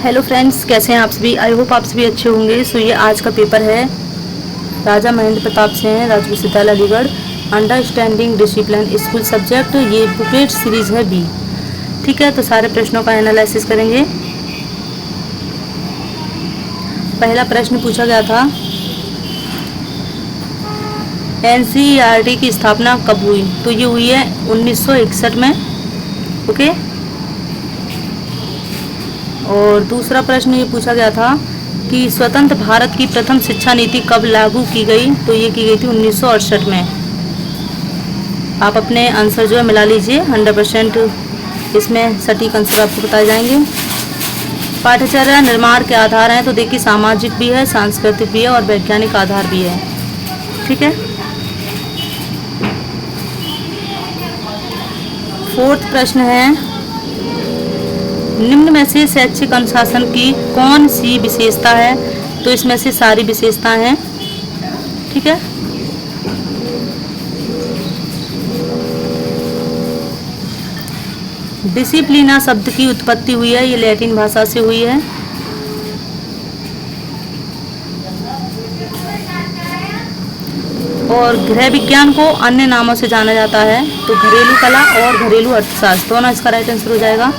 Hello friends, कैसे हैं आप सभी। आई होप आप सभी अच्छे होंगे। सो ये आज का पेपर है राजा महेंद्र प्रताप से हैं, राजकीय विश्वविद्यालय Aligarh. Understanding discipline school subject, ये बुकलेट सीरीज है बी। ठीक है, तो सारे प्रश्नों का एनालिसिस करेंगे। पहला प्रश्न पूछा गया था, एनसीईआरटी की स्थापना कब हुई। तो ये हुई है 1961 में। ओके। और दूसरा प्रश्न ये पूछा गया था कि स्वतंत्र भारत की प्रथम शिक्षा नीति कब लागू की गई। तो ये की गई थी 1968 में। आप अपने आंसर जो है मिला लीजिए, 100% इसमें सटीक आंसर आपको बताए जाएंगे। पाठ्यचर्या निर्माण के आधार हैं, तो देखिए सामाजिक भी है, सांस्कृतिक भी है और वैज्ञानिक आधार भी है। ठीक है। फोर्थ प्रश्न है, निम्न में से शैक्षिक अनुशासन की कौन सी विशेषता है। तो इसमें से सारी विशेषताएं हैं। ठीक है। डिसिप्लिना शब्द की उत्पत्ति हुई है, ये लैटिन भाषा से हुई है। और गृह विज्ञान को अन्य नामों से जाना जाता है, तो घरेलू कला और घरेलू अर्थशास्त्र दोनों इसका राइट आंसर हो जाएगा।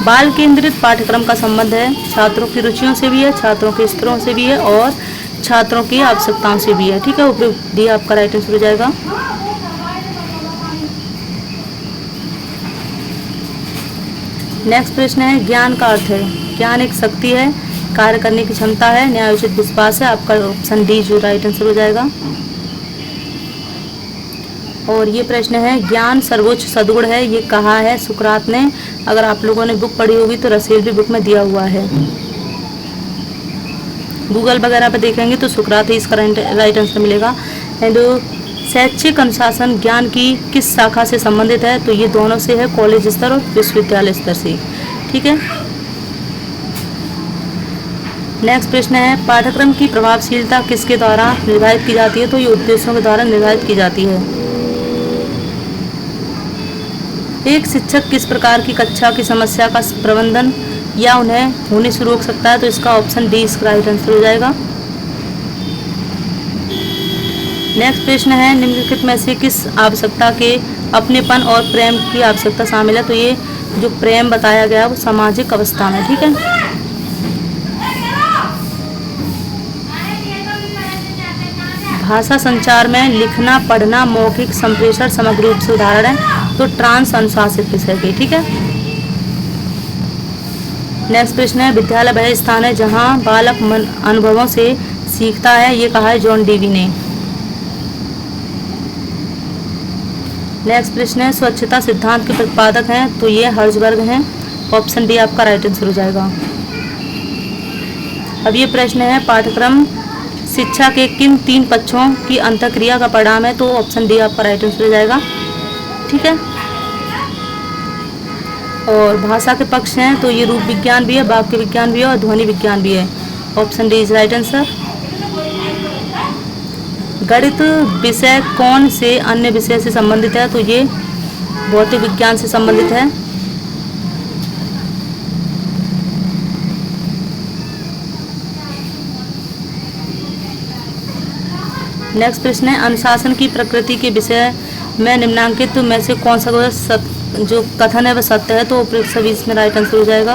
बाल केंद्रित पाठ्यक्रम का संबंध है छात्रों की रुचियों से भी है, छात्रों के स्तरों से भी है और छात्रों की आवश्यकताओं से भी है। ठीक है, उपयुक्त डी आपका राइट आंसर हो जाएगा। नेक्स्ट प्रश्न है, ज्ञान का अर्थ है। ज्ञान एक शक्ति है, कार्य करने की क्षमता है, न्यायोचित विश्वास है। आपका ऑप्शन डी जो राइट आंसर हो जाएगा। और ये प्रश्न है, ज्ञान सर्वोच्च सद्गुण है, ये कहा है सुकरात ने। अगर आप लोगों ने बुक पढ़ी होगी तो रसेल भी बुक में दिया हुआ है। गूगल वगैरह पे देखेंगे तो सुकरात ही इसका राइट आंसर मिलेगा। एंड शैक्षिक अनुशासन ज्ञान की किस शाखा से संबंधित है। तो ये दोनों से है, कॉलेज स्तर और विश्वविद्यालय स्तर से। ठीक है। नेक्स्ट प्रश्न है, पाठ्यक्रम की प्रभावशीलता किसके द्वारा निर्धारित की जाती है। तो ये उद्देश्यों के द्वारा निर्धारित की जाती है। एक शिक्षक किस प्रकार की कक्षा की समस्या का प्रबंधन या उन्हें होने से रोक सकता है। तो इसका ऑप्शन डी इसका राइट आंसर हो जाएगा। नेक्स्ट प्रश्न है, निम्नलिखित में से किस आवश्यकता के अपनेपन और प्रेम की आवश्यकता शामिल है। तो ये जो प्रेम बताया गया वो सामाजिक अवस्था में। ठीक है। भाषा संचार में लिखना, पढ़ना, मौखिक संप्रेषण समग्र रूप से उदाहरण है। तो ट्रांस अनुशासित विषय के। ठीक है। नेक्स्ट प्रश्न है, विद्यालय वह स्थान है जहां बालक अनुभवों से सीखता है, ये कहा है जॉन डीवी ने। नेक्स्ट प्रश्न है, स्वच्छता सिद्धांत के प्रतिपादक हैं। तो ये हर्जबर्ग हैं। ऑप्शन डी आपका राइट आंसर हो जाएगा। अब ये प्रश्न है, पाठ्यक्रम शिक्षा के किन तीन पक्षों की अंतःक्रिया का परिणाम है। तो ऑप्शन डी आपका राइट आंसर हो जाएगा। ठीक है। और भाषा के पक्ष हैं, तो ये रूप विज्ञान भी है, वाक्य विज्ञान भी है और ध्वनि विज्ञान भी है। Option D is right answer. गणित विषय कौन से अन्य विषय से संबंधित है। तो ये भौतिक विज्ञान से संबंधित है। नेक्स्ट प्रश्न है, अनुशासन की प्रकृति के विषय में निम्नांकित में से कौन सा जो कथन है वह सत्य है। तो उपयुक्त सभी इसमें राइट आंसर हो जाएगा।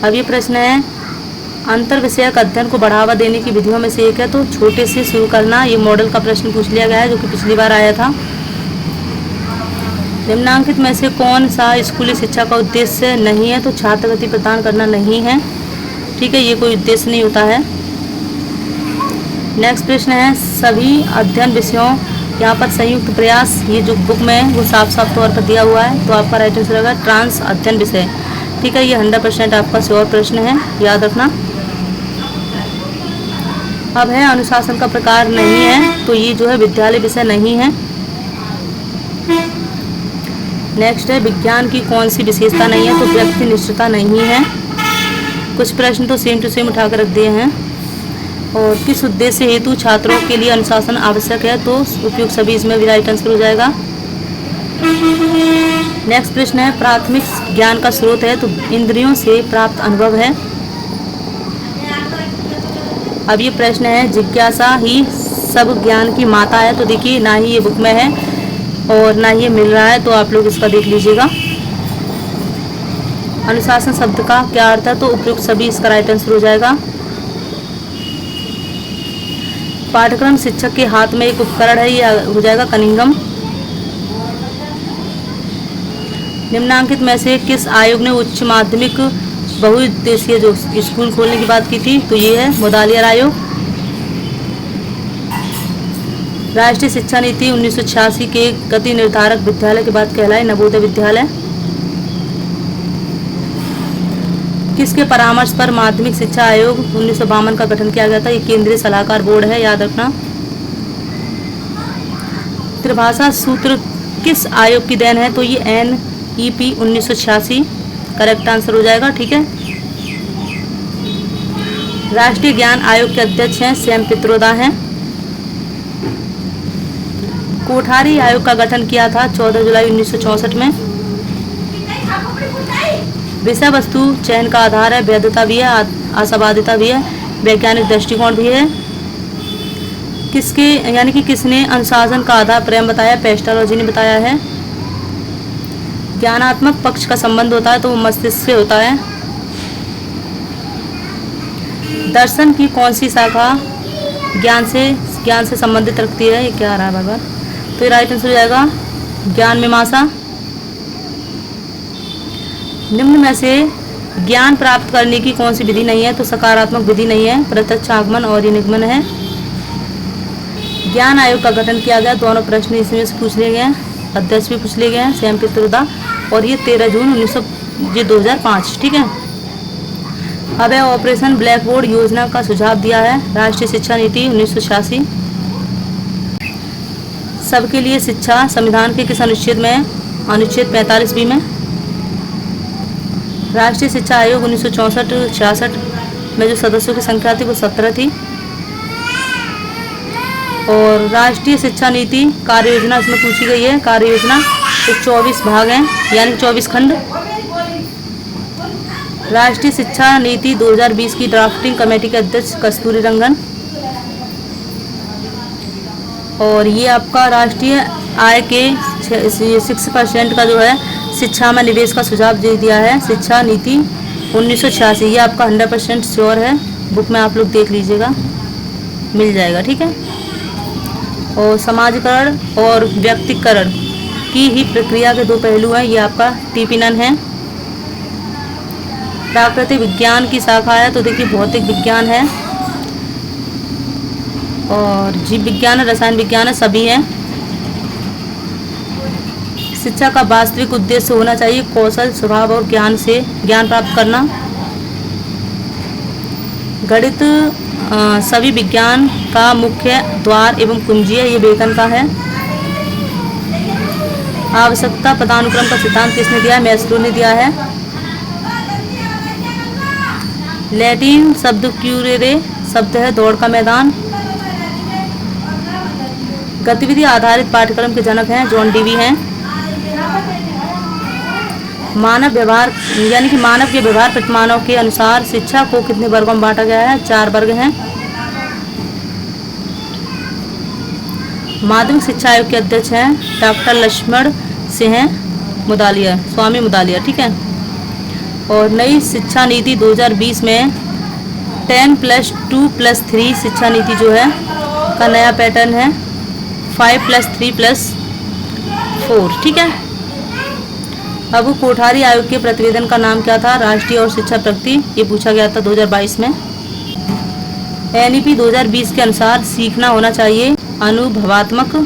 अब ये प्रश्न है, अंतर विषयक अध्ययन को बढ़ावा देने की विधियों में से एक है। तो छोटे से शुरू करना, ये मॉडल का प्रश्न पूछ लिया गया है जो कि पिछली बार आया था। निम्नांकित में से कौन सा स्कूली शिक्षा का उद्देश्य नहीं है। तो छात्रवृत्ति प्रदान करना नहीं है। ठीक है, ये कोई उद्देश्य नहीं होता है। नेक्स्ट प्रश्न है, सभी अध्ययन विषयों, यहाँ पर संयुक्त प्रयास, ये जो बुक में है वो साफ साफ तौर पर दिया हुआ है। तो आपका राइट आंसर होगा ट्रांस अध्ययन विषय। ठीक है, ये 100% आपका श्योर प्रश्न है, याद रखना। अब है, अनुशासन का प्रकार नहीं है। तो ये जो है विद्यालय विषय नहीं है। नेक्स्ट है, विज्ञान की कौन सी विशेषता नहीं है। तो व्यक्ति निष्ठता नहीं है। कुछ प्रश्न तो सेम टू सेम उठाकर रख दिए हैं। और किस उद्देश्य हेतु छात्रों के लिए अनुशासन आवश्यक है। तो उपयुक्त सभी इसमें भी राइट आंसर हो जाएगा। नेक्स्ट प्रश्न है, प्राथमिक ज्ञान का स्रोत है तो इंद्रियों से प्राप्त अनुभव है। अब ये प्रश्न है, जिज्ञासा ही सब ज्ञान की माता है। तो देखिए, ना ही ये बुक में है और ना ही ये मिल रहा है, तो आप लोग इसका देख लीजिएगा। अनुशासन शब्द का क्या अर्थ है? तो उपयुक्त सभी इसका राइट आंसर हो जाएगा। पाठ्यक्रम शिक्षक के हाथ में एक उपकरण है, ये हो जाएगा कनिंगम। निम्नांकित में से किस आयोग ने उच्च माध्यमिक बहुउद्देशीय जो स्कूल खोलने की बात की थी? तो ये है मुदालियार आयोग। राष्ट्रीय शिक्षा नीति 1986 के गति निर्धारक विद्यालय की बात कहलाए नवोदय विद्यालय। किसके परामर्श पर माध्यमिक शिक्षा आयोग 1952 का गठन किया गया था? ये केंद्रीय सलाहकार बोर्ड है, याद रखना। त्रिभाषा सूत्र किस आयोग की देन है? तो ये NEP 1986 करेक्ट आंसर हो जाएगा। ठीक है। राष्ट्रीय ज्ञान आयोग के अध्यक्ष हैं सैम पित्रोदा हैं। कोठारी आयोग का गठन किया था 14 जुलाई 1964 में। विषय वस्तु चयन का आधार है, वैधता भी है, आशावादिता भी है, वैज्ञानिक दृष्टिकोण भी है। किसके यानी कि किसने अनुशासन का आधार प्रेम बताया? पेस्टालॉजी ने बताया है। ज्ञानात्मक पक्ष का संबंध होता है तो वो मस्तिष्क से होता है। दर्शन की कौन सी शाखा ज्ञान से संबंधित रखती है? ये क्या आ रहा है बार? तो ये राइट आंसर हो जाएगा ज्ञान मीमांसा। निम्न में से ज्ञान प्राप्त करने की कौन सी विधि नहीं है? तो सकारात्मक विधि नहीं है, प्रत्यक्ष आगमन और निगमन है। ज्ञान आयोग का गठन किया गया, दोनों प्रश्न इसमें से पूछ लिए गए हैं, अध्यक्ष भी पूछ लिए गए हैं सैम पित्रोदा, और ये 13 जून 2005। ठीक है। अब है ऑपरेशन ब्लैक बोर्ड योजना का सुझाव दिया है राष्ट्रीय शिक्षा नीति 1986। सबके लिए शिक्षा संविधान के किस अनुच्छेद में? अनुच्छेद 45B में। राष्ट्रीय शिक्षा आयोग 1964-66 में जो सदस्यों की संख्या थी वो 17 थी। और राष्ट्रीय शिक्षा नीति कार्य योजना इसमें पूछी गई है। कार्य योजना तो 24 भाग हैं, यानी 24 खंड। राष्ट्रीय शिक्षा नीति 2020 की ड्राफ्टिंग कमेटी के अध्यक्ष कस्तूरी रंगन। और ये आपका राष्ट्रीय आय के 6% का जो है शिक्षा में निवेश का सुझाव दे दिया है शिक्षा नीति 1986। ये आपका 100% श्योर है, बुक में आप लोग देख लीजिएगा, मिल जाएगा। ठीक है। और समाजीकरण और व्यक्तिकरण की ही प्रक्रिया के 2 पहलू हैं, ये आपका TP-NN है। प्राकृतिक विज्ञान की शाखा है तो देखिए भौतिक विज्ञान है और जीव विज्ञान है, रसायन विज्ञान है, सभी हैं। शिक्षा का वास्तविक उद्देश्य होना चाहिए कौशल, स्वभाव और ज्ञान से ज्ञान प्राप्त करना। गणित सभी विज्ञान का मुख्य द्वार एवं कुंजी है, ये बेकन का है। आवश्यकता पदानुक्रम का सिद्धांत किसने दिया है? मैस्लो ने दिया है। लैटिन शब्द क्यूरेरे शब्द है दौड़ का मैदान। गतिविधि आधारित पाठ्यक्रम के जनक हैं जॉन डीवी हैं। मानव व्यवहार यानी कि मानव के व्यवहार प्रतिमानों के अनुसार शिक्षा को कितने वर्गों में बांटा गया है? 4 वर्ग हैं। माध्यमिक शिक्षा आयोग के अध्यक्ष हैं डॉक्टर लक्ष्मण सिंह मुदालिया, स्वामी मुदालिया। ठीक है। और नई शिक्षा नीति 2020 में 10+2+3 शिक्षा नीति जो है का नया पैटर्न है 5+3+4। ठीक है। अब कोठारी आयोग के प्रतिवेदन का नाम क्या था? राष्ट्रीय और शिक्षा प्रगति, ये पूछा गया था 2022 में। NEP 2020 के अनुसार सीखना होना चाहिए अनुभवात्मक।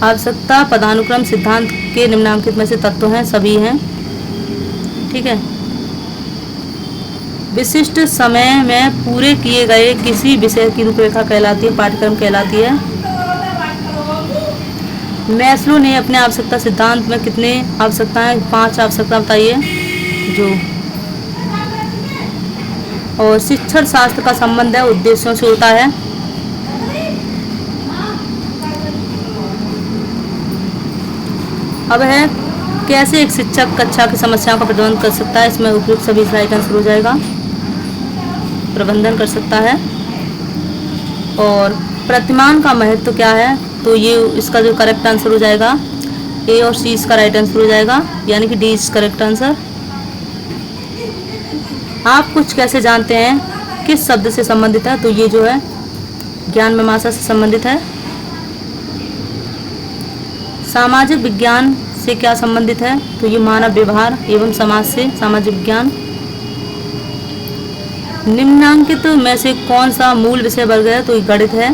आवश्यकता पदानुक्रम सिद्धांत के निम्नांकित में से तत्व हैं, सभी हैं। ठीक है। विशिष्ट समय में पूरे किए गए किसी विषय की रूपरेखा कहलाती है, पाठ्यक्रम कहलाती है। मैस्लो ने अपने आवश्यकता सिद्धांत में कितने आवश्यकताएं? 5 आवश्यकता बताइए जो। और शिक्षण शास्त्र का संबंध है उद्देश्यों से होता है। अब है कैसे एक शिक्षक कक्षा की समस्याओं का प्रबंधन कर सकता है? इसमें उपयुक्त सभी राइट आंसर हो जाएगा। प्रबंधन कर सकता है। और प्रतिमान का महत्व क्या है? तो ये इसका जो करेक्ट आंसर हो जाएगा, ए और सी इसका राइट आंसर हो जाएगा, यानी कि डी इज करेक्ट आंसर। आप कुछ कैसे जानते हैं किस शब्द से संबंधित है? तो ये जो है ज्ञान मीमांसा से संबंधित है। सामाजिक विज्ञान से क्या संबंधित है? तो ये मानव व्यवहार एवं समाज से सामाजिक विज्ञान। निम्नांकित में से कौन सा मूल विषय वर्ग है? तो ये गणित है।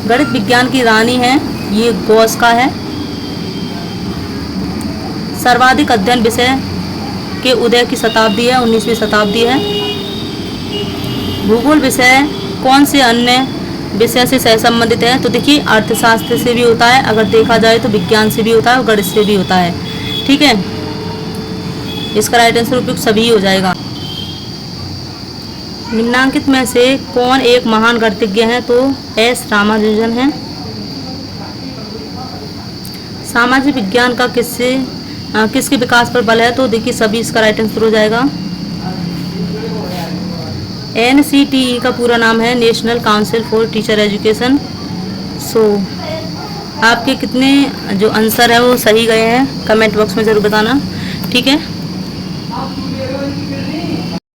गणित विज्ञान की रानी है, ये गॉस का है। सर्वाधिक अध्ययन विषय के उदय की शताब्दी है, 19वीं शताब्दी है। भूगोल विषय कौन से अन्य विषय से सह संबंधित है? तो देखिए अर्थशास्त्र से भी होता है, अगर देखा जाए तो विज्ञान से भी होता है और गणित से भी होता है। ठीक है, इसका राइट आंसर उपयुक्त सभी हो जाएगा। निम्नांकित में से कौन एक महान गणितज्ञ है? तो एस रामानुजन है। सामाजिक विज्ञान का किसके विकास पर बल है? तो देखिए सभी इसका राइट आंसर हो जाएगा। NCTE का पूरा नाम है National Council for Teacher Education. So आपके कितने जो आंसर है वो सही गए हैं, कमेंट बॉक्स में ज़रूर बताना। ठीक है।